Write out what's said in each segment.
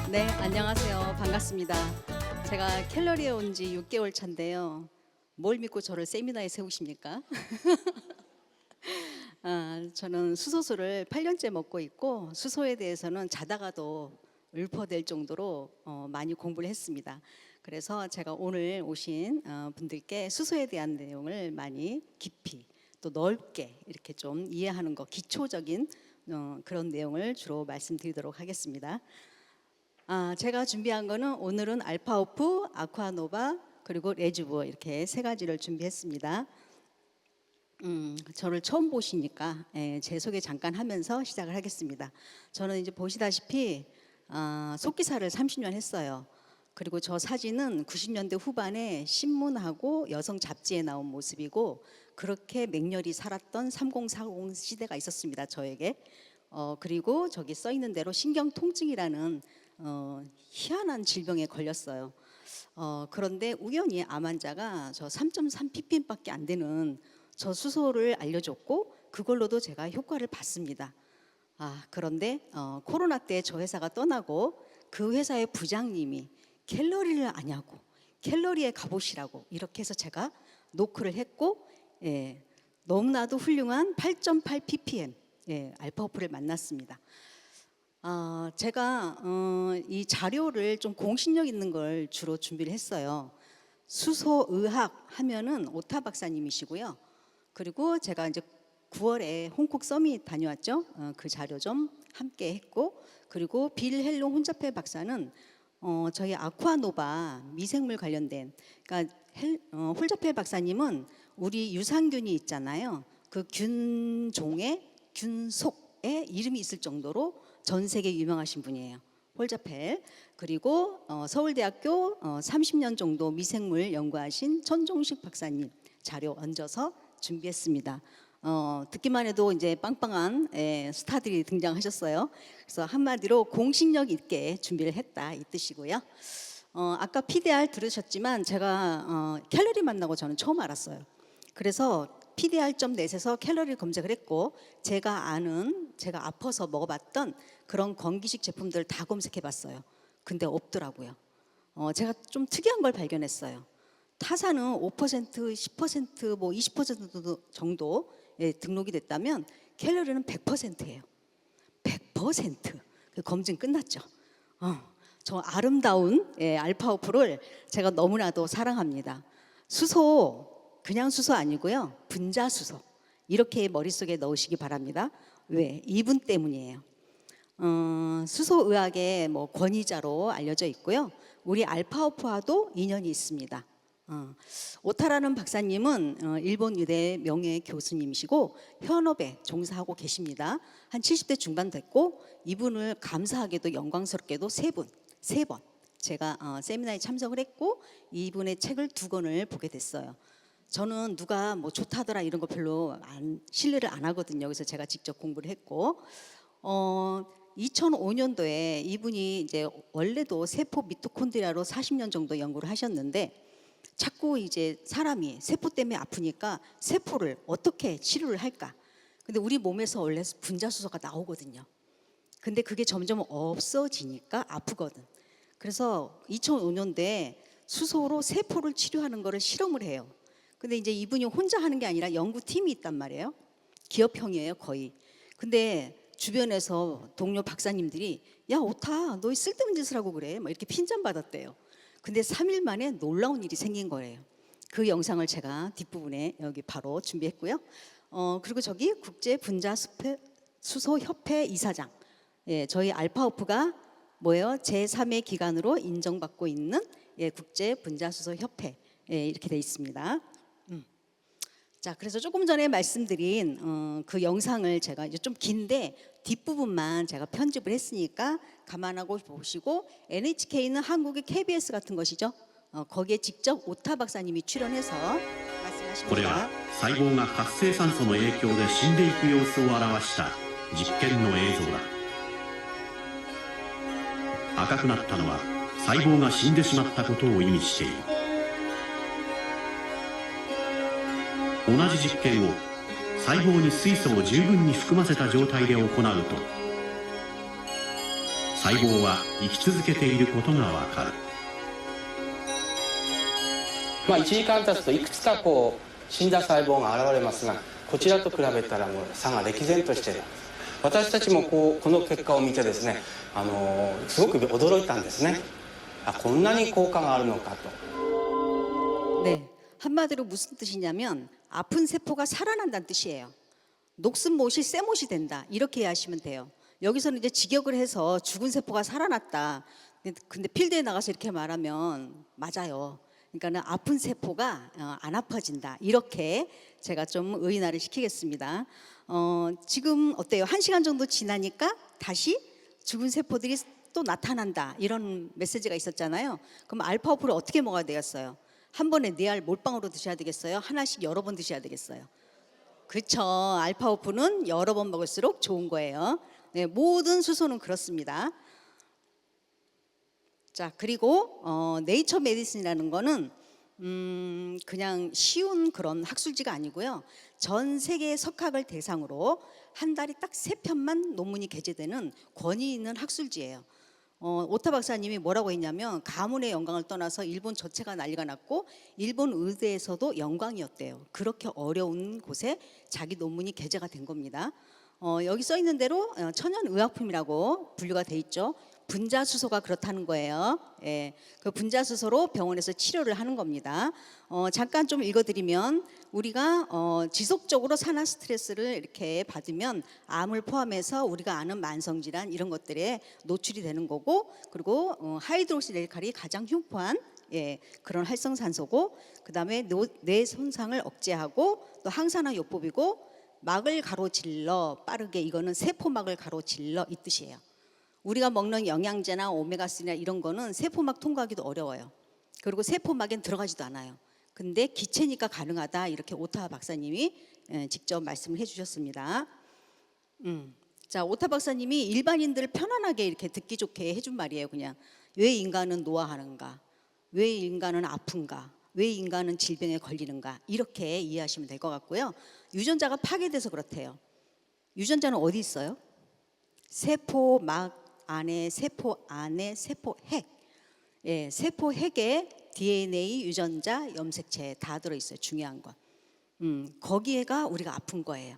네, 안녕하세요. 반갑습니다. 제가 캘러리에 온 지 6개월 차인데요. 뭘 믿고 저를 세미나에 세우십니까? 저는 수소수를 8년째 먹고 있고 수소에 대해서는 자다가도 읊어댈 정도로 많이 공부를 했습니다. 그래서 제가 오늘 오신 분들께 수소에 대한 내용을 많이 깊이 또 넓게 이렇게 좀 이해하는 거, 기초적인 그런 내용을 주로 말씀드리도록 하겠습니다. 제가 준비한 거는 오늘은 알파오프, 아쿠아노바 그리고 레주브 이렇게 세 가지를 준비했습니다. 저를 처음 보시니까 제 소개 잠깐 하면서 시작을 하겠습니다. 저는 이제 보시다시피 속기사를 30년 했어요. 그리고 저 사진은 90년대 후반에 신문하고 여성 잡지에 나온 모습이고 그렇게 맹렬히 살았던 3040 시대가 있었습니다. 저에게. 그리고 저기 써 있는 대로 신경통증이라는 희한한 질병에 걸렸어요. 그런데 우연히 암 환자가 저 3.3 ppm밖에 안 되는 저 수소를 알려줬고 그걸로도 제가 효과를 봤습니다. 그런데 코로나 때 저 회사가 떠나고 그 회사의 부장님이 캘러리를 아냐고 캘러리에 가보시라고 이렇게 해서 제가 노크를 했고 너무나도 훌륭한 8.8 ppm 알파오프를 만났습니다. 제가 이 자료를 좀 공신력 있는 걸 주로 준비를 했어요. 수소의학 하면은 오타 박사님이시고요. 그리고 제가 이제 9월에 홍콩 서밋 다녀왔죠. 그 자료 좀 함께 했고, 그리고 빌 헬롱 혼자페 박사는 저희 아쿠아노바 미생물 관련된, 그러니까 홀자페 박사님은 우리 유산균이 있잖아요. 그 균종의 균속에 이름이 있을 정도로 전 세계 유명하신 분이에요. 홀자펠. 그리고 서울대학교 30년 정도 미생물 연구하신 천종식 박사님 자료 얹어서 준비했습니다. 듣기만 해도 이제 빵빵한 스타들이 등장하셨어요. 그래서 한마디로 공신력 있게 준비를 했다 이 뜻이고요. 아까 PDR 들으셨지만 제가 캘러리 만나고 저는 처음 알았어요. 그래서 PDR.net에서 캘러리 검색을 했고 제가 아는, 제가 아파서 먹어봤던 그런 건기식 제품들을 다 검색해 봤어요. 근데 없더라고요. 제가 좀 특이한 걸 발견했어요. 타사는 5%, 10%, 뭐 20% 정도 등록이 됐다면 캘러리는 100%예요. 100%. 검증 끝났죠. 저 아름다운 알파오프를 제가 너무나도 사랑합니다. 수소, 그냥 수소 아니고요. 분자수소. 이렇게 머릿속에 넣으시기 바랍니다. 왜? 이분 때문이에요. 수소의학의 뭐 권위자로 알려져 있고요. 우리 알파오프와도 인연이 있습니다. 오타라는 박사님은 일본 의대 명예 교수님이시고 현업에 종사하고 계십니다. 한 70대 중반 됐고 이분을 감사하게도 영광스럽게도 세 번 제가 세미나에 참석을 했고 이분의 책을 2권을 보게 됐어요. 저는 누가 뭐 좋다더라 이런 거 별로 신뢰를 안 하거든요. 그래서 제가 직접 공부를 했고 2005년도에 이분이 이제 원래도 세포 미토콘드리아로 40년 정도 연구를 하셨는데 자꾸 이제 사람이 세포 때문에 아프니까 세포를 어떻게 치료를 할까? 근데 우리 몸에서 원래 분자수소가 나오거든요. 근데 그게 점점 없어지니까 아프거든. 그래서 2005년도에 수소로 세포를 치료하는 거를 실험을 해요. 근데 이제 이분이 혼자 하는 게 아니라 연구팀이 있단 말이에요. 기업형이에요, 거의. 근데 주변에서 동료 박사님들이 야, 오타, 너 쓸데없는 짓을 하고 그래. 막 이렇게 핀잔받았대요. 근데 3일 만에 놀라운 일이 생긴 거예요. 그 영상을 제가 뒷부분에 여기 바로 준비했고요. 그리고 저기 국제분자수소협회 이사장. 저희 알파오프가 뭐예요? 제3의 기관으로 인정받고 있는 국제분자수소협회. 이렇게 돼 있습니다. 자, 그래서 조금 전에 말씀드린 그 영상을 제가 이제 좀 긴데 뒷부분만 제가 편집을 했으니까 감안하고 보시고 NHK는 한국의 KBS 같은 것이죠. 거기에 직접 오타 박사님이 출연해서 말씀하십니다. これは細胞が活性酸素の影響で死んでいく様子を表した実験の映像だ。赤くなったのは細胞が死んでしまったことを意味している。同じ実験を細胞に水素を十分に含ませた状態で行うと細細胞は生き続けていることがわかる。1時間経つといくつか死んだ細胞が現れますが、こちらと比べたらもう差が歴然としている。私たちもこの結果を見てですね、すごく驚いたんですね。こんなに効果があるのかと。 네, 한마디로 무슨 뜻이냐면 아픈 세포가 살아난다는 뜻이에요. 녹슨 못이 새 못이 된다, 이렇게 이해하시면 돼요. 여기서는 이제 직역을 해서 죽은 세포가 살아났다. 근데 필드에 나가서 이렇게 말하면 맞아요. 그러니까는 아픈 세포가 안 아파진다, 이렇게 제가 좀 의인화를 시키겠습니다. 지금 어때요? 1시간 정도 지나니까 다시 죽은 세포들이 또 나타난다, 이런 메시지가 있었잖아요. 그럼 알파오프를 어떻게 먹어야 되겠어요? 한 번에 4알 몰빵으로 드셔야 되겠어요? 하나씩 여러 번 드셔야 되겠어요? 그렇죠. 알파오프는 여러 번 먹을수록 좋은 거예요. 네, 모든 수소는 그렇습니다. 자, 그리고 네이처 메디슨이라는 거는 그냥 쉬운 그런 학술지가 아니고요. 전 세계 석학을 대상으로 한 달에 딱 3편만 논문이 게재되는 권위 있는 학술지예요. 오타 박사님이 뭐라고 했냐면 가문의 영광을 떠나서 일본 전체가 난리가 났고 일본 의대에서도 영광이었대요. 그렇게 어려운 곳에 자기 논문이 게재가 된 겁니다. 여기 써 있는 대로 천연의약품이라고 분류가 돼 있죠. 분자수소가 그렇다는 거예요. 예, 그 분자수소로 병원에서 치료를 하는 겁니다. 잠깐 좀 읽어드리면 우리가 지속적으로 산화 스트레스를 이렇게 받으면 암을 포함해서 우리가 아는 만성질환 이런 것들에 노출이 되는 거고, 그리고 하이드록시레이칼이 가장 흉포한 그런 활성산소고, 그 다음에 뇌 손상을 억제하고 또 항산화 요법이고, 막을 가로질러 빠르게, 이거는 세포막을 가로질러 이 뜻이에요. 우리가 먹는 영양제나 오메가3나 이런 거는 세포막 통과하기도 어려워요. 그리고 세포막엔 들어가지도 않아요. 근데 기체니까 가능하다, 이렇게 오타 박사님이 직접 말씀을 해주셨습니다. 자, 오타 박사님이 일반인들을 편안하게 이렇게 듣기 좋게 해준 말이에요. 그냥 왜 인간은 노화하는가, 왜 인간은 아픈가, 왜 인간은 질병에 걸리는가, 이렇게 이해하시면 될 것 같고요. 유전자가 파괴돼서 그렇대요. 유전자는 어디 있어요? 세포막 안에, 세포 안에 세포핵. 예, 세포핵에 DNA, 유전자, 염색체 다 들어있어요. 중요한 건. 거기에가 우리가 아픈 거예요.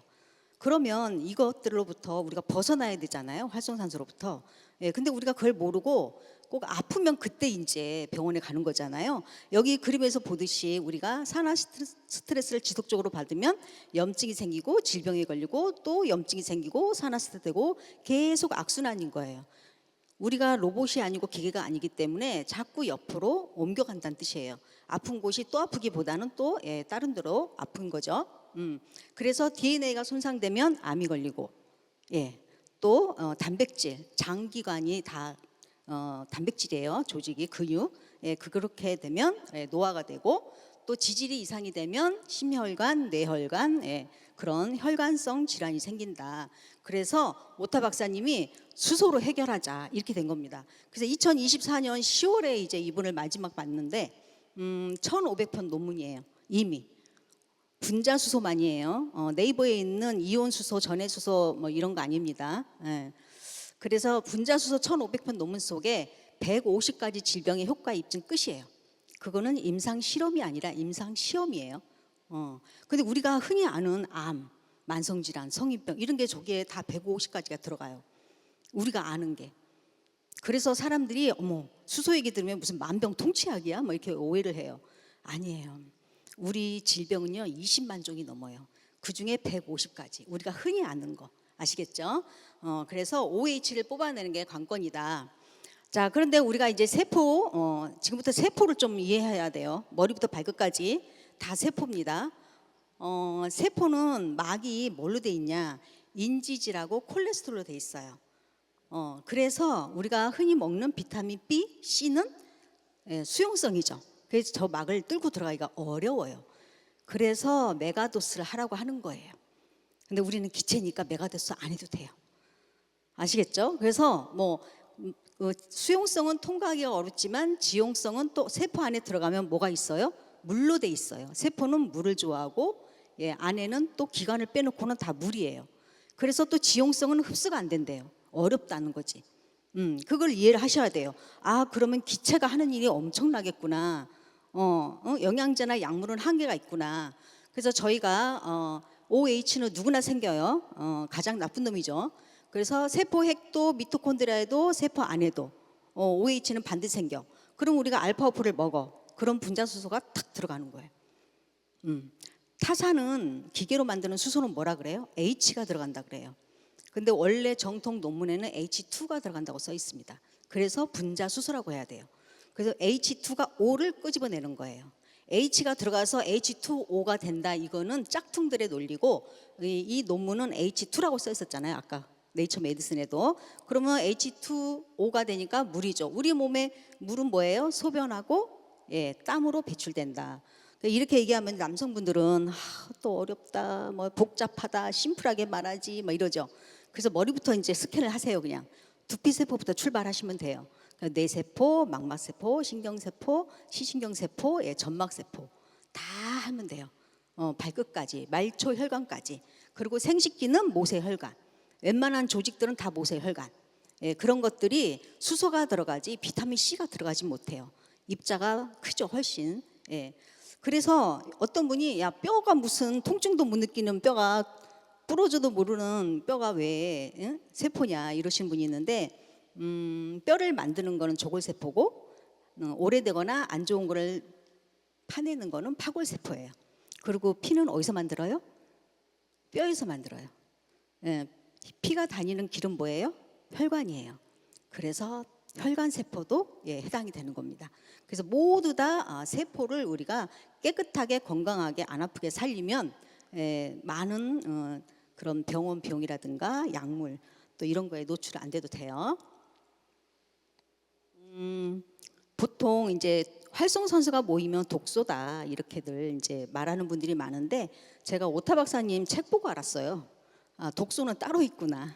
그러면 이것들로부터 우리가 벗어나야 되잖아요. 활성산소로부터. 예, 근데 우리가 그걸 모르고 꼭 아프면 그때 이제 병원에 가는 거잖아요. 여기 그림에서 보듯이 우리가 산화 스트레스를 지속적으로 받으면 염증이 생기고 질병에 걸리고 또 염증이 생기고 산화 스트레스 되고 계속 악순환인 거예요. 우리가 로봇이 아니고 기계가 아니기 때문에 자꾸 옆으로 옮겨간다는 뜻이에요. 아픈 곳이 또 아프기보다는 또 다른 데로 아픈 거죠. 그래서 DNA가 손상되면 암이 걸리고, 또 단백질, 장기관이 다 단백질이에요. 조직이, 근육. 그렇게 되면 노화가 되고, 또 지질이 이상이 되면 심혈관, 뇌혈관, 그런 혈관성 질환이 생긴다. 그래서 오타 박사님이 수소로 해결하자, 이렇게 된 겁니다. 그래서 2024년 10월에 이제 이분을 마지막 봤는데 1,500편 논문이에요. 이미 분자수소만이에요. 네이버에 있는 이온수소, 전해수소 뭐 이런 거 아닙니다. 그래서 분자수소 1,500편 논문 속에 150가지 질병의 효과 입증 끝이에요. 그거는 임상 실험이 아니라 임상 시험이에요. 근데 우리가 흔히 아는 암, 만성질환, 성인병 이런 게 저기에 다 150가지가 들어가요. 우리가 아는 게. 그래서 사람들이 어머, 수소 얘기 들으면 무슨 만병통치약이야? 뭐 이렇게 오해를 해요. 아니에요. 우리 질병은요 20만 종이 넘어요. 그 중에 150가지. 우리가 흔히 아는 거 아시겠죠? 그래서 OH를 뽑아내는 게 관건이다. 자, 그런데 우리가 이제 세포, 지금부터 세포를 좀 이해해야 돼요. 머리부터 발끝까지 다 세포입니다. 세포는 막이 뭘로 돼 있냐? 인지질하고 콜레스테롤로 돼 있어요. 그래서 우리가 흔히 먹는 비타민 B, C는 수용성이죠. 그래서 저 막을 뚫고 들어가기가 어려워요. 그래서 메가도스를 하라고 하는 거예요. 근데 우리는 기체니까 메가도스 안 해도 돼요. 아시겠죠? 그래서 뭐 수용성은 통과하기가 어렵지만 지용성은 또 세포 안에 들어가면 뭐가 있어요? 물로 돼 있어요. 세포는 물을 좋아하고 안에는 또 기관을 빼놓고는 다 물이에요. 그래서 또 지용성은 흡수가 안 된대요. 어렵다는 거지. 그걸 이해를 하셔야 돼요. 아, 그러면 기체가 하는 일이 엄청나겠구나. 영양제나 약물은 한계가 있구나. 그래서 저희가 OH는 누구나 생겨요. 가장 나쁜 놈이죠. 그래서 세포 핵도 미토콘드리아에도 세포 안에도 OH는 반드시 생겨. 그럼 우리가 알파오프를 먹어. 그럼 분자수소가 탁 들어가는 거예요. 타사는 기계로 만드는 수소는 뭐라 그래요? H가 들어간다 그래요. 근데 원래 정통 논문에는 H2가 들어간다고 써 있습니다. 그래서 분자수소라고 해야 돼요. 그래서 H2가 O를 끄집어내는 거예요. H가 들어가서 H2O가 된다. 이거는 짝퉁들의 논리고 이 논문은 H2라고 써 있었잖아요. 아까 네이처 메디슨에도. 그러면 H2O가 되니까 물이죠. 우리 몸에 물은 뭐예요? 소변하고 땀으로 배출된다. 이렇게 얘기하면 남성분들은 또 어렵다, 뭐 복잡하다, 심플하게 말하지, 뭐 이러죠. 그래서 머리부터 이제 스캔을 하세요. 그냥 두피세포부터 출발하시면 돼요. 뇌세포, 망막세포, 신경세포, 시신경세포, 점막세포 다 하면 돼요. 발끝까지, 말초 혈관까지. 그리고 생식기는 모세혈관. 웬만한 조직들은 다 모세혈관. 그런 것들이 수소가 들어가지 비타민 C가 들어가지 못해요. 입자가 크죠, 훨씬. 그래서 어떤 분이 야, 뼈가 무슨 통증도 못 느끼는 뼈가 부러져도 모르는 뼈가 왜 세포냐 이러신 분이 있는데 뼈를 만드는 거는 조골세포고 오래되거나 안 좋은 거를 파내는 거는 파골세포예요. 그리고 피는 어디서 만들어요? 뼈에서 만들어요. 피가 다니는 길은 뭐예요? 혈관이에요. 그래서 혈관세포도 해당이 되는 겁니다. 그래서 모두 다 세포를 우리가 깨끗하게 건강하게 안 아프게 살리면 많은 그런 병원 비용이라든가 약물 또 이런 거에 노출 안 돼도 돼요. 보통 이제 활성산소가 모이면 독소다 이렇게들 이제 말하는 분들이 많은데 제가 오타 박사님 책 보고 알았어요. 아, 독소는 따로 있구나.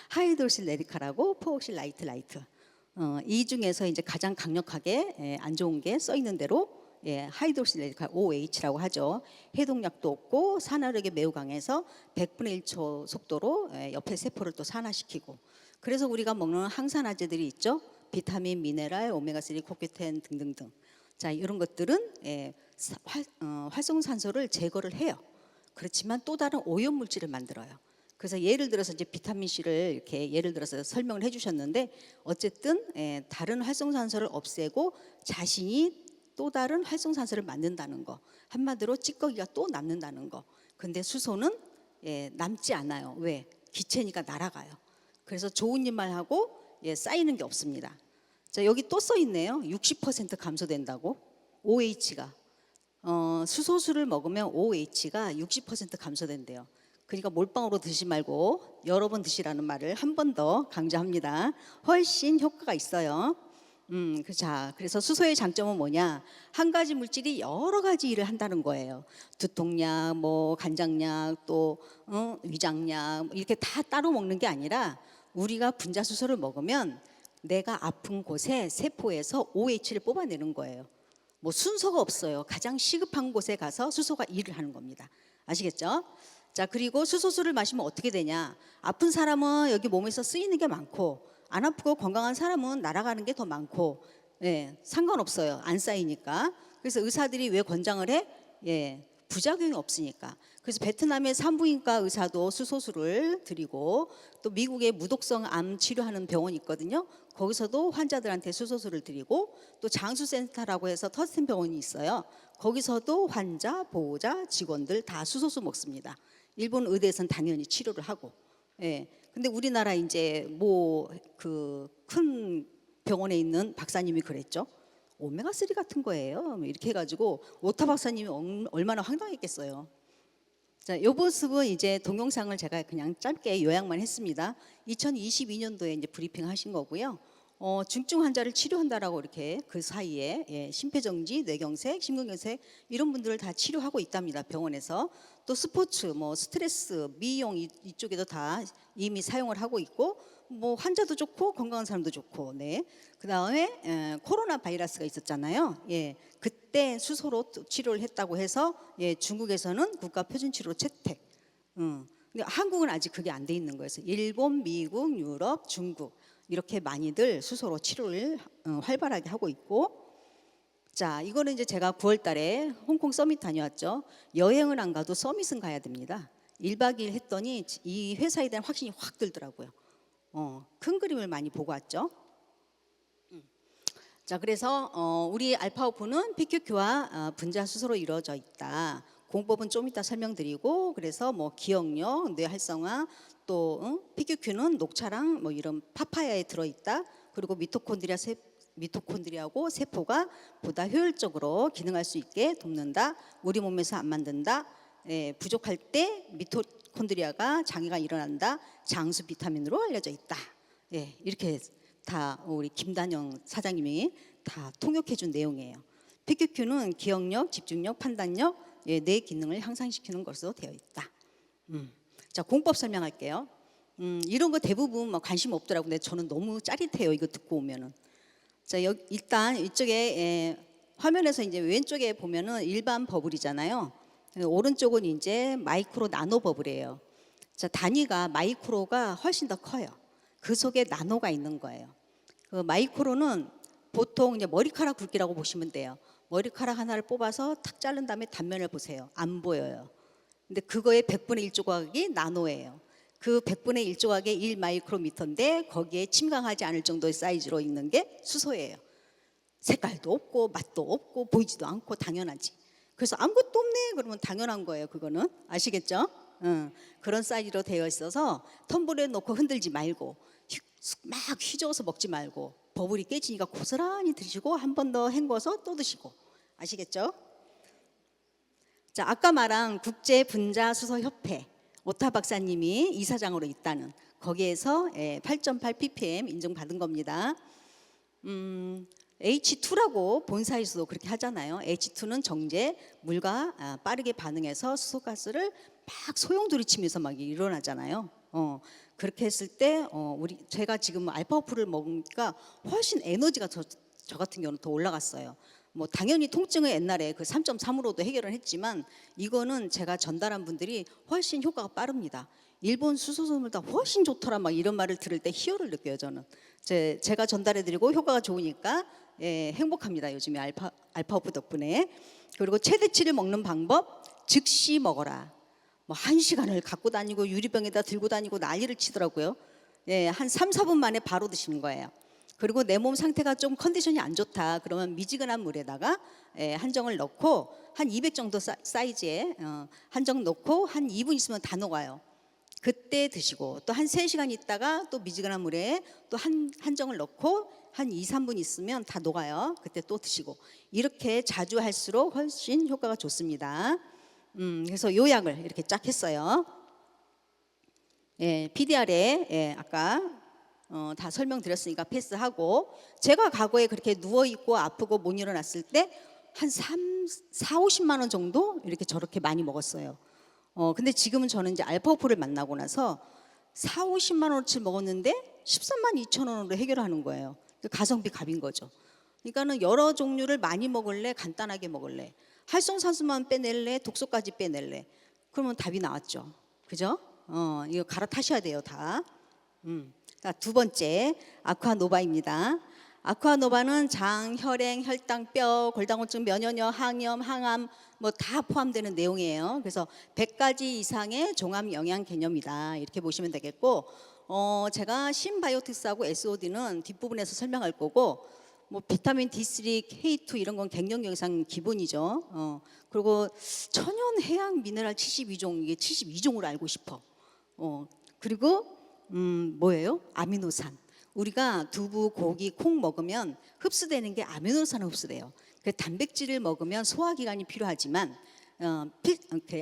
하이드로실 레디카라고 포옥실 라이트. 이 중에서 이제 가장 강력하게 안 좋은 게 써 있는 대로 하이드로실 레디카 OH라고 하죠. 해독력도 없고 산화력이 매우 강해서 100분의 1초 속도로 옆에 세포를 또 산화시키고. 그래서 우리가 먹는 항산화제들이 있죠. 비타민, 미네랄, 오메가3, 코큐텐 등등등. 자, 이런 것들은 활성산소를 제거를 해요. 그렇지만 또 다른 오염 물질을 만들어요. 그래서 예를 들어서 이제 비타민 C를 이렇게 예를 들어서 설명을 해주셨는데 어쨌든 다른 활성산소를 없애고 자신이 또 다른 활성산소를 만든다는 거. 한마디로 찌꺼기가 또 남는다는 거. 근데 수소는 남지 않아요. 왜? 기체니까 날아가요. 그래서 좋은 일만 하고 쌓이는 게 없습니다. 자, 여기 또 써 있네요. 60% 감소된다고. OH가 수소수를 먹으면 OH가 60% 감소된대요. 그러니까 몰빵으로 드시지 말고 여러 번 드시라는 말을 한 번 더 강조합니다. 훨씬 효과가 있어요. 자, 그래서 수소의 장점은 뭐냐? 한 가지 물질이 여러 가지 일을 한다는 거예요. 두통약, 뭐 간장약, 또 위장약 이렇게 다 따로 먹는 게 아니라 우리가 분자수소를 먹으면 내가 아픈 곳에 세포에서 OH를 뽑아내는 거예요. 뭐 순서가 없어요. 가장 시급한 곳에 가서 수소가 일을 하는 겁니다. 아시겠죠? 자, 그리고 수소수를 마시면 어떻게 되냐? 아픈 사람은 여기 몸에서 쓰이는 게 많고 안 아프고 건강한 사람은 날아가는 게 더 많고 상관없어요. 안 쌓이니까. 그래서 의사들이 왜 권장을 해? 부작용이 없으니까. 그래서 베트남의 산부인과 의사도 수소수를 드리고 또 미국의 무독성 암 치료하는 병원이 있거든요. 거기서도 환자들한테 수소수를 드리고 또 장수센터라고 해서 터스텐 병원이 있어요. 거기서도 환자, 보호자, 직원들 다 수소수 먹습니다. 일본 의대에서는 당연히 치료를 하고. 근데 우리나라 이제 뭐 그 큰 병원에 있는 박사님이 그랬죠. 오메가3 같은 거예요. 이렇게 해가지고 오타 박사님이 얼마나 황당했겠어요. 자, 이 모습은 이제 동영상을 제가 그냥 짧게 요약만 했습니다. 2022년도에 이제 브리핑 하신 거고요. 중증 환자를 치료한다라고 이렇게 그 사이에 심폐정지, 뇌경색, 심근경색 이런 분들을 다 치료하고 있답니다. 병원에서. 또 스포츠, 뭐 스트레스, 미용 이쪽에도 다 이미 사용을 하고 있고 뭐 환자도 좋고 건강한 사람도 좋고. 그다음에 코로나 바이러스가 있었잖아요. 그때 수소로 치료를 했다고 해서 중국에서는 국가 표준 치료 채택. 근데 한국은 아직 그게 안 돼 있는 거예요. 일본, 미국, 유럽, 중국 이렇게 많이들 수소로 치료를 활발하게 하고 있고, 자, 이거는 이제 제가 9월 달에 홍콩 서밋 다녀왔죠. 여행을 안 가도 서밋은 가야 됩니다. 1박 2일 했더니 이 회사에 대한 확신이 확 들더라고요. 큰 그림을 많이 보고 왔죠. 자, 그래서 우리 알파오프는 PQQ와 분자 수소로 이루어져 있다. 공법은 좀 이따 설명드리고, 그래서 뭐 기억력, 뇌 활성화, 또 PQQ는 녹차랑 뭐 이런 파파야에 들어있다. 그리고 미토콘드리아하고 세포가 보다 효율적으로 기능할 수 있게 돕는다. 우리 몸에서 안 만든다. 부족할 때 미토콘드리아가 장애가 일어난다. 장수 비타민으로 알려져 있다. 이렇게 다 우리 김단영 사장님이 다 통역해 준 내용이에요. PQQ는 기억력, 집중력, 판단력, 뇌 기능을 향상시키는 것으로 되어 있다. 자, 공법 설명할게요. 이런 거 대부분 뭐 관심 없더라고요. 근데 저는 너무 짜릿해요. 이거 듣고 오면은. 자, 일단 이쪽에 화면에서 이제 왼쪽에 보면은 일반 버블이잖아요. 오른쪽은 이제 마이크로 나노 버블이에요. 자, 단위가 마이크로가 훨씬 더 커요. 그 속에 나노가 있는 거예요. 그 마이크로는 보통 이제 머리카락 굵기라고 보시면 돼요. 머리카락 하나를 뽑아서 탁 자른 다음에 단면을 보세요. 안 보여요. 근데 그거의 100분의 1 조각이 나노예요. 그 100분의 1 조각의 1 마이크로미터인데 거기에 침강하지 않을 정도의 사이즈로 있는 게 수소예요. 색깔도 없고 맛도 없고 보이지도 않고 당연하지. 그래서 아무것도 없네 그러면 당연한 거예요. 그거는 아시겠죠? 그런 사이즈로 되어 있어서 텀블러에 놓고 흔들지 말고 막 휘저어서 먹지 말고 버블이 깨지니까 고스란히 드시고 한 번 더 헹궈서 또 드시고. 아시겠죠? 자, 아까 말한 국제분자수소협회 오타 박사님이 이사장으로 있다는 거기에서 8.8 ppm 인증받은 겁니다. H2라고 본사에서도 그렇게 하잖아요. H2는 정제, 물과 빠르게 반응해서 수소가스를 막 소용돌이치면서 막 일어나잖아요. 그렇게 했을 때 제가 지금 알파오프를 먹으니까 훨씬 에너지가 저 같은 경우는 더 올라갔어요. 뭐 당연히 통증은 옛날에 그 3.3으로도 해결을 했지만 이거는 제가 전달한 분들이 훨씬 효과가 빠릅니다. 일본 수소선물보다 훨씬 좋더라 막 이런 말을 들을 때 희열을 느껴요. 저는 제가 전달해드리고 효과가 좋으니까 행복합니다. 요즘에 알파오프 덕분에. 그리고 최대치를 먹는 방법, 즉시 먹어라. 뭐 1시간을 갖고 다니고 유리병에다 들고 다니고 난리를 치더라고요. 한 3, 4분 만에 바로 드시는 거예요. 그리고 내 몸 상태가 좀 컨디션이 안 좋다 그러면 미지근한 물에다가 한정을 넣고 한 200 정도 사이즈에 한정 넣고 한 2분 있으면 다 녹아요. 그때 드시고 또 한 3시간 있다가 또 미지근한 물에 또 한정을 넣고 한 2, 3분 있으면 다 녹아요. 그때 또 드시고 이렇게 자주 할수록 훨씬 효과가 좋습니다. 그래서 요약을 이렇게 쫙 했어요. PDR에 아까 다 설명드렸으니까 패스하고, 제가 과거에 그렇게 누워있고 아프고 못 일어났을 때 한 4, 50만 원 정도 이렇게 저렇게 많이 먹었어요. 근데 지금은 저는 이제 알파오프를 만나고 나서 4, 50만 원어치 먹었는데 13만 2천 원으로 해결하는 거예요. 가성비 갑인 거죠. 그러니까는 여러 종류를 많이 먹을래, 간단하게 먹을래, 활성산소만 빼낼래, 독소까지 빼낼래, 그러면 답이 나왔죠. 그죠? 이거 갈아타셔야 돼요, 다. 자, 두 번째 아쿠아노바입니다. 아쿠아노바는 장, 혈행, 혈당, 뼈, 골다공증, 면역력, 항염, 항암 뭐 다 포함되는 내용이에요. 그래서 100가지 이상의 종합 영양 개념이다 이렇게 보시면 되겠고, 제가 신바이오틱스하고 SOD는 뒷부분에서 설명할 거고, 뭐 비타민 D3, K2 이런 건 갱년 영상 기본이죠. 그리고 천연 해양 미네랄 72종, 이게 72종으로 알고 싶어. 그리고 뭐예요? 아미노산. 우리가 두부, 고기, 콩 먹으면 흡수되는 게 아미노산은 흡수돼요. 그 단백질을 먹으면 소화기관이 필요하지만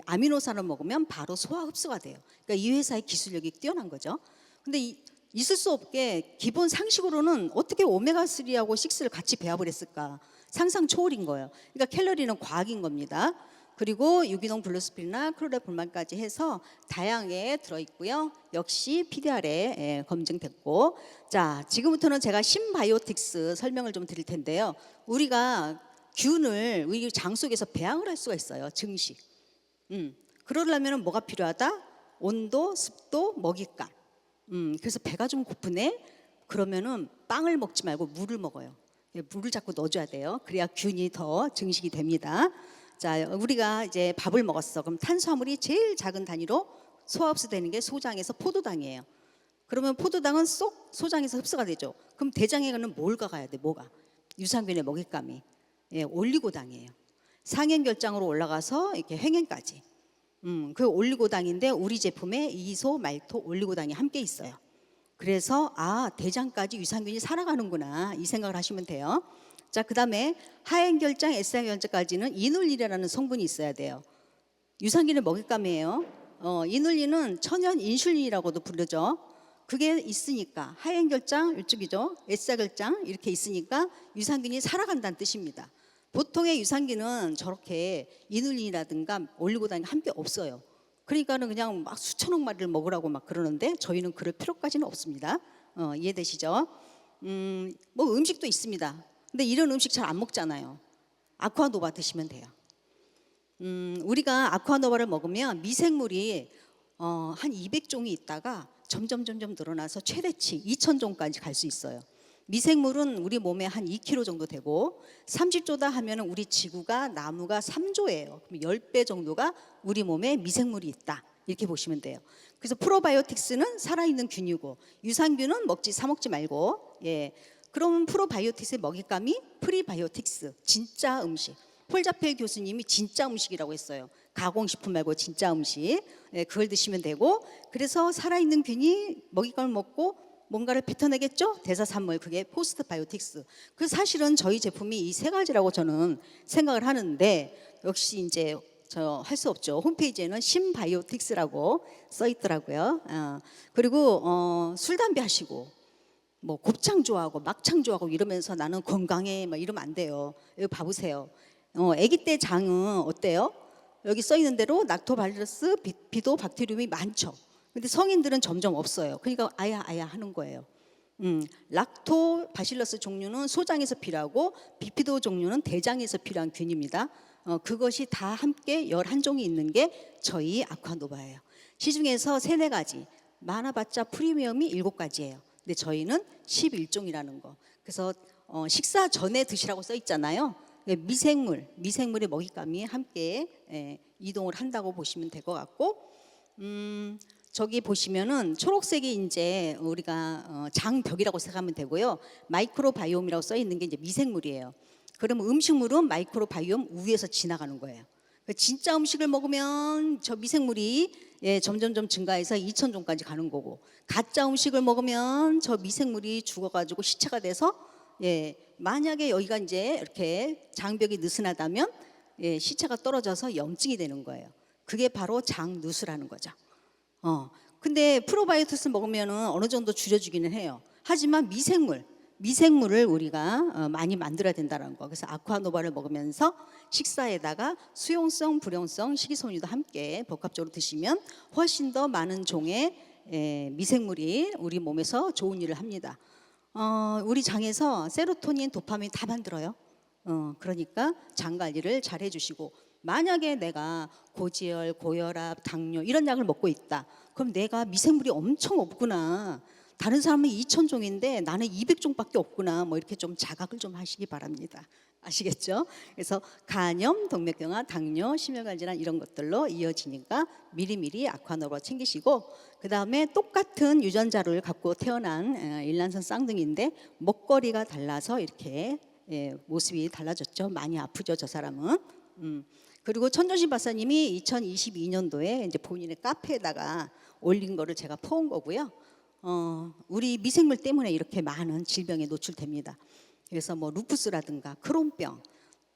아미노산을 먹으면 바로 소화 흡수가 돼요. 그러니까 이 회사의 기술력이 뛰어난 거죠. 근데 있을 수 없게 기본 상식으로는 어떻게 오메가3하고 6를 같이 배합을 했을까? 상상 초월인 거예요. 그러니까 캘로리는 과학인 겁니다. 그리고 유기농 블루스필이나 클로레볼만까지 해서 다양하게 들어있고요. 역시 PDR에 검증됐고, 자, 지금부터는 제가 신바이오틱스 설명을 좀 드릴 텐데요. 우리가 균을 우리 장 속에서 배양을 할 수가 있어요. 증식. 그러려면 뭐가 필요하다? 온도, 습도, 먹잇감. 그래서 배가 좀 고프네. 그러면은 빵을 먹지 말고 물을 먹어요. 물을 자꾸 넣어줘야 돼요. 그래야 균이 더 증식이 됩니다. 자, 우리가 이제 밥을 먹었어. 그럼 탄수화물이 제일 작은 단위로 소화 흡수되는 게 소장에서 포도당이에요. 그러면 포도당은 쏙 소장에서 흡수가 되죠. 그럼 대장에 가는 뭘 가야 돼? 뭐가? 유산균의 먹잇감이 올리고당이에요. 상행결장으로 올라가서 이렇게 횡행까지. 그 올리고당인데 우리 제품에 이소, 말토, 올리고당이 함께 있어요. 그래서 대장까지 유산균이 살아가는구나 이 생각을 하시면 돼요. 자, 그다음에 하행결장, S행결장까지는 이눌린이라는 성분이 있어야 돼요. 유산균의 먹잇감이에요. 이눌린은 천연 인슐린이라고도 부르죠. 그게 있으니까 하행결장 이쪽이죠. S결장 이렇게 있으니까 유산균이 살아간다는 뜻입니다. 보통의 유산균은 저렇게 이눌린이라든가 올리고당이 함께 없어요. 그러니까는 그냥 막 수천억 마리를 먹으라고 막 그러는데 저희는 그럴 필요까지는 없습니다. 이해되시죠? 뭐 음식도 있습니다. 근데 이런 음식 잘 안 먹잖아요. 아쿠아노바 드시면 돼요. 우리가 아쿠아노바를 먹으면 미생물이 한 200종이 있다가 점점 늘어나서 최대치 2000종까지 갈 수 있어요. 미생물은 우리 몸에 한 2kg 정도 되고 30조다 하면 우리 지구가 나무가 3조예요. 그럼 10배 정도가 우리 몸에 미생물이 있다. 이렇게 보시면 돼요. 그래서 프로바이오틱스는 살아있는 균이고 유산균은 사 먹지 말고 그럼 프로바이오틱스의 먹잇감이 프리바이오틱스, 진짜 음식. 폴자펠 교수님이 진짜 음식이라고 했어요. 가공식품 말고 진짜 음식. 그걸 드시면 되고 그래서 살아있는 균이 먹잇감을 먹고 뭔가를 뱉어내겠죠? 대사산물, 그게 포스트 바이오틱스. 그 사실은 저희 제품이 이 세 가지라고 저는 생각을 하는데 역시 이제 저 할 수 없죠. 홈페이지에는 신바이오틱스라고 써 있더라고요. 그리고 술 담배 하시고 뭐 곱창 좋아하고 막창 좋아하고 이러면서 나는 건강해 막 이러면 안 돼요. 여기 봐보세요. 아기 때 장은 어때요? 여기 써 있는 대로 락토바이러스, 비도박테리움이 많죠. 근데 성인들은 점점 없어요. 그러니까 아야 하는 거예요. 락토바실러스 종류는 소장에서 필요하고 비피도 종류는 대장에서 필요한 균입니다. 그것이 다 함께 11종이 있는 게 저희 아쿠아노바예요. 시중에서 3-4가지, 많아봤자 프리미엄이 7가지예요. 근데 저희는 11종이라는 거. 그래서 식사 전에 드시라고 써 있잖아요. 미생물의 먹잇감이 함께 이동을 한다고 보시면 될 것 같고 저기 보시면은 초록색이 이제 우리가 장벽이라고 생각하면 되고요. 마이크로바이옴이라고 써 있는 게 이제 미생물이에요. 그러면 음식물은 마이크로바이옴 위에서 지나가는 거예요. 진짜 음식을 먹으면 저 미생물이 점점 증가해서 2000종까지 가는 거고 가짜 음식을 먹으면 저 미생물이 죽어가지고 시체가 돼서 만약에 여기가 이제 이렇게 장벽이 느슨하다면 시체가 떨어져서 염증이 되는 거예요. 그게 바로 장누수라는 거죠. 근데 프로바이오틱스 먹으면은 어느 정도 줄여주기는 해요. 하지만 미생물을 우리가 많이 만들어야 된다는 거. 그래서 아쿠아노바를 먹으면서 식사에다가 수용성, 불용성, 식이섬유도 함께 복합적으로 드시면 훨씬 더 많은 종의 미생물이 우리 몸에서 좋은 일을 합니다. 우리 장에서 세로토닌, 도파민 다 만들어요. 그러니까 장 관리를 잘 해주시고 만약에 내가 고지혈, 고혈압, 당뇨 이런 약을 먹고 있다. 그럼 내가 미생물이 엄청 없구나. 다른 사람은 2000종인데 나는 200종밖에 없구나. 뭐 이렇게 좀 자각을 좀 하시기 바랍니다. 아시겠죠? 그래서 간염, 동맥경화, 당뇨, 심혈관 질환 이런 것들로 이어지니까 미리미리 아쿠아노바 챙기시고 그 다음에 똑같은 유전자를 갖고 태어난 일란성 쌍둥이인데 먹거리가 달라서 이렇게 모습이 달라졌죠. 많이 아프죠, 저 사람은. 그리고 천정신 박사님이 2022년도에 이제 본인의 카페에다가 올린 거를 제가 퍼온 거고요. 우리 미생물 때문에 이렇게 많은 질병에 노출됩니다. 그래서 뭐 루푸스라든가 크론병,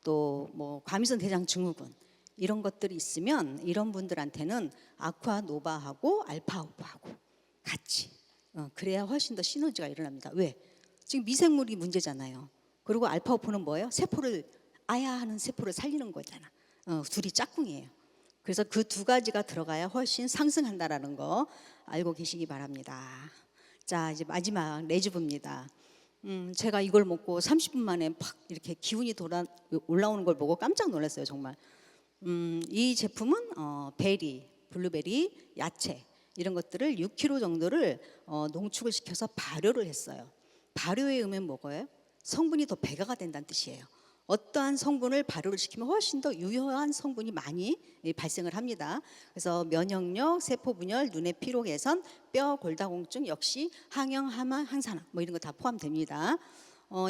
또 뭐 과민성 대장 증후군 이런 것들이 있으면 이런 분들한테는 아쿠아노바하고 알파오바하고 같이 그래야 훨씬 더 시너지가 일어납니다. 왜? 지금 미생물이 문제잖아요. 그리고 알파오프는 뭐예요? 세포를 아야 하는 세포를 살리는 거잖아. 둘이 짝꿍이에요. 그래서 그 2가지가 들어가야 훨씬 상승한다라는 거 알고 계시기 바랍니다. 자, 이제 마지막 레주브입니다. 제가 이걸 먹고 30분 만에 팍 이렇게 기운이 올라오는 걸 보고 깜짝 놀랐어요, 정말. 이 제품은 베리, 블루베리, 야채 이런 것들을 6kg 정도를 농축을 시켜서 발효를 했어요. 발효에 의하면 뭐예요? 성분이 더 배가가 된다는 뜻이에요. 어떠한 성분을 발효를 시키면 훨씬 더 유효한 성분이 많이 발생을 합니다. 그래서 면역력, 세포 분열, 눈의 피로 개선, 뼈 골다공증 역시 항염, 항암, 항산화 뭐 이런 거 다 포함됩니다.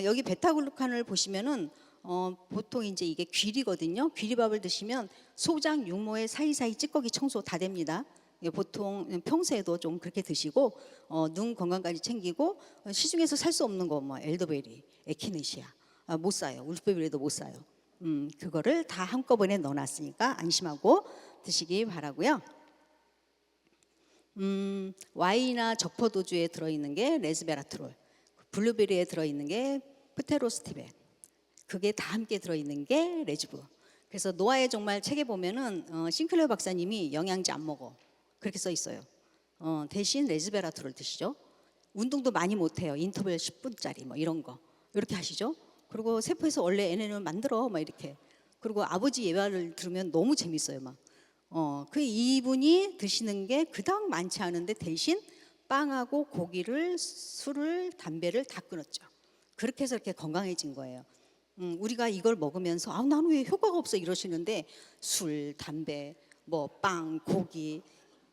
여기 베타글루칸을 보시면은 보통 이제 이게 귀리거든요. 귀리밥을 드시면 소장, 육모의 사이사이 찌꺼기 청소 다 됩니다. 보통 평소에도 좀 그렇게 드시고 눈 건강까지 챙기고 시중에서 살 수 없는 거 뭐 엘더베리, 에키네시아 못 사요. 울프베리도 못 사요. 그거를 다 한꺼번에 넣어놨으니까 안심하고 드시기 바라고요. 와인이나 적포도주에 들어있는 게 레스베라트롤, 블루베리에 들어있는 게 프테로스티벤, 그게 다 함께 들어있는 게 레즈브. 그래서 노아의 종말 책에 보면은 싱클레어 박사님이 영양제 안 먹어 그렇게 써 있어요. 대신 레즈베라트롤 드시죠. 운동도 많이 못해요. 인터벌 10분짜리 뭐 이런 거 이렇게 하시죠. 그리고 세포에서 원래 NN을 만들어 막 이렇게. 그리고 아버지 예화를 들으면 너무 재밌어요. 막 그 이분이 드시는 게 그닥 많지 않은데 대신 빵하고 고기를, 술을, 담배를 다 끊었죠. 그렇게 해서 이렇게 건강해진 거예요. 우리가 이걸 먹으면서 나는 왜 효과가 없어 이러시는데 술, 담배, 뭐 빵, 고기,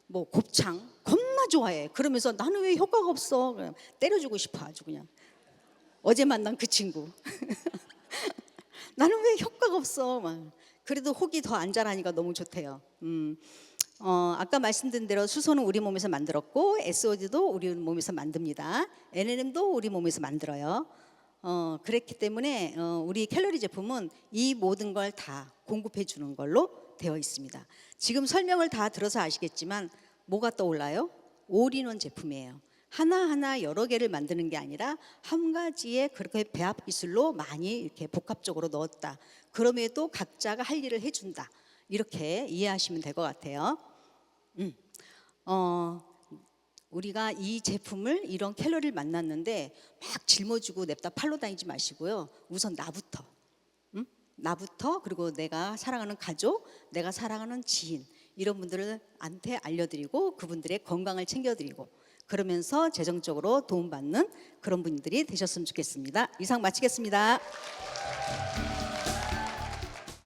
뭐 곱창 겁나 좋아해. 그러면서 나는 왜 효과가 없어? 그냥 때려주고 싶어 아주 그냥. 어제 만난 그 친구. 나는 왜 효과가 없어? 막. 그래도 혹이 더 안 자라니까 너무 좋대요. 아까 말씀드린 대로 수소는 우리 몸에서 만들었고 SOD도 우리 몸에서 만듭니다. NNM도 우리 몸에서 만들어요. 그랬기 때문에 우리 캘로리 제품은 이 모든 걸 다 공급해 주는 걸로 되어 있습니다. 지금 설명을 다 들어서 아시겠지만 뭐가 떠올라요? 올인원 제품이에요. 하나하나 여러 개를 만드는 게 아니라 한 가지의 그렇게 배합 기술로 많이 이렇게 복합적으로 넣었다. 그럼에도 각자가 할 일을 해준다. 이렇게 이해하시면 될 것 같아요. 우리가 이 제품을 이런 캘로리를 만났는데 막 짊어지고 냅다 팔로 다니지 마시고요. 우선 나부터 그리고 내가 사랑하는 가족, 내가 사랑하는 지인 이런 분들한테 알려드리고 그분들의 건강을 챙겨드리고 그러면서 재정적으로 도움받는 그런 분들이 되셨으면 좋겠습니다. 이상 마치겠습니다.